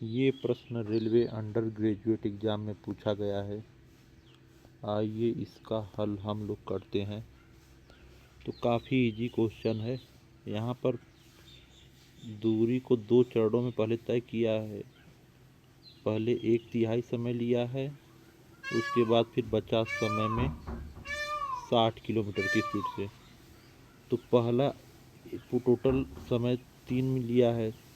ये प्रश्न railway under graduate exam में पूछा गया है। आइए इसका हल हम लोग करते हैं। तो काफ़ी इजी क्वेश्चन है। यहाँ पर दूरी को दो चरणों में पहले तय किया है। पहले 1/3 समय लिया है, उसके बाद फिर बचा समय में 60 किलोमीटर की स्पीड से। तो पहला टोटल समय 3 में लिया है।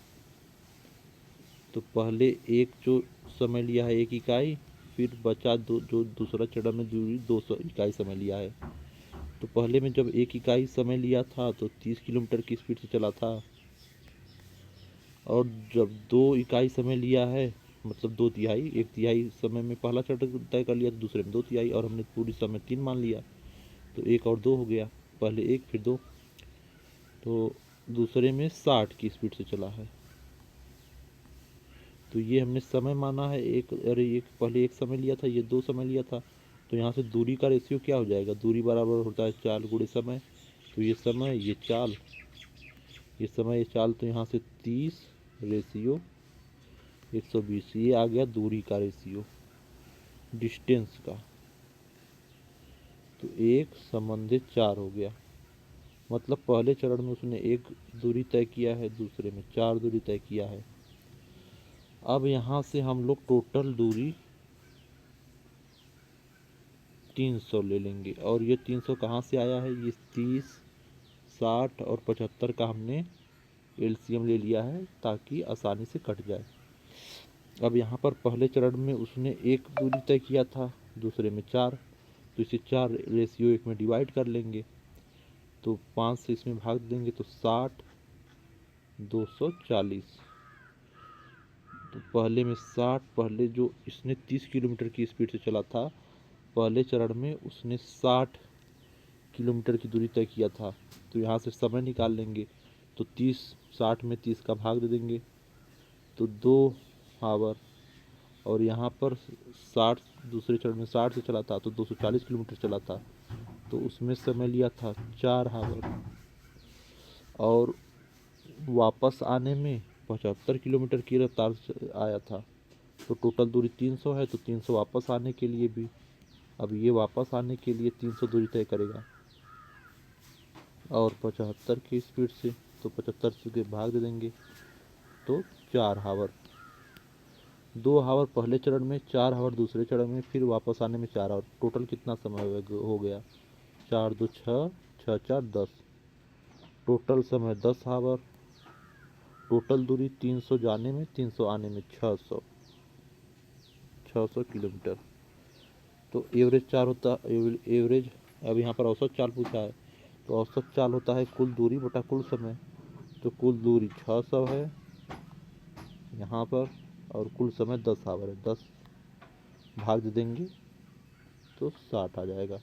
तो पहले एक जो समय लिया है 1 इकाई, फिर बचा जो दूसरा चरण में दूरी 200 इकाई समय लिया है। तो पहले में जब 1 इकाई समय लिया था तो 30 किलोमीटर की स्पीड से चला था, और जब 2 इकाई समय लिया है मतलब 2/3, 1/3 समय में पहला चरण तय कर लिया, तो दूसरे में 2/3, और हमने पूरी समय 3 मान लिया, तो 1 और 2 हो गया। पहले 1 फिर 2, तो दूसरे में 60 की स्पीड से चला है। तो ये हमने समय माना है एक, अरे एक पहले 1 समय लिया था, ये 2 समय लिया था। तो यहाँ से दूरी का रेशियो क्या हो जाएगा? दूरी बराबर होता है चाल गुणे समय। तो ये समय, ये चाल, ये समय, ये चाल, तो यहाँ से 30 रेशियो 120, ये आ गया दूरी का रेशियो डिस्टेंस का। तो 1 संबंधित 4 हो गया। मतलब पहले चरण में उसने 1 दूरी तय किया है, दूसरे में 4 दूरी तय किया है। अब यहाँ से हम लोग टोटल दूरी 300 ले लेंगे। और ये 300 कहाँ से आया है? ये 30, 60 और 75 का हमने एलसीएम ले लिया है ताकि आसानी से कट जाए। अब यहाँ पर पहले चरण में उसने 1 दूरी तय किया था, दूसरे में 4, तो इसे 4 रेशियो 1 में डिवाइड कर लेंगे। तो 5 से इसमें भाग देंगे तो 60, 240। तो पहले में 60, पहले जो इसने 30 किलोमीटर की स्पीड से चला था, पहले चरण में उसने 60 किलोमीटर की दूरी तय किया था। तो यहाँ से समय निकाल लेंगे। तो 30, 60 में 30 का भाग दे देंगे तो 2 आवर। और यहाँ पर 60, दूसरे चरण में 60 से चला था तो 240 किलोमीटर चला था, तो उसमें समय लिया था 4 आवर। और वापस आने में 75 किलोमीटर की रफ्तार से आया था। तो टोटल दूरी 300 है, तो 300 वापस आने के लिए भी, अब ये वापस आने के लिए 300 दूरी तय करेगा। और 75 की स्पीड से, तो 75 से भाग दे देंगे तो 4 आवर। 2 आवर पहले चरण में, 4 आवर दूसरे चरण में, फिर वापस आने में 4 आवर। टोटल कितना समय हो गया? 4 2 6, 6 4 10। टोटल समय 10 आवर। टोटल दूरी 300 जाने में, 300 आने में 600 किलोमीटर। तो एवरेज चाल होता, एवरेज, अब यहाँ पर औसत चाल पूछा है, तो औसत चाल होता है कुल दूरी बटा कुल समय। तो कुल दूरी 600 है यहाँ पर, और कुल समय 10 आवर है। 10 भाग दे देंगे तो 60 आ जाएगा।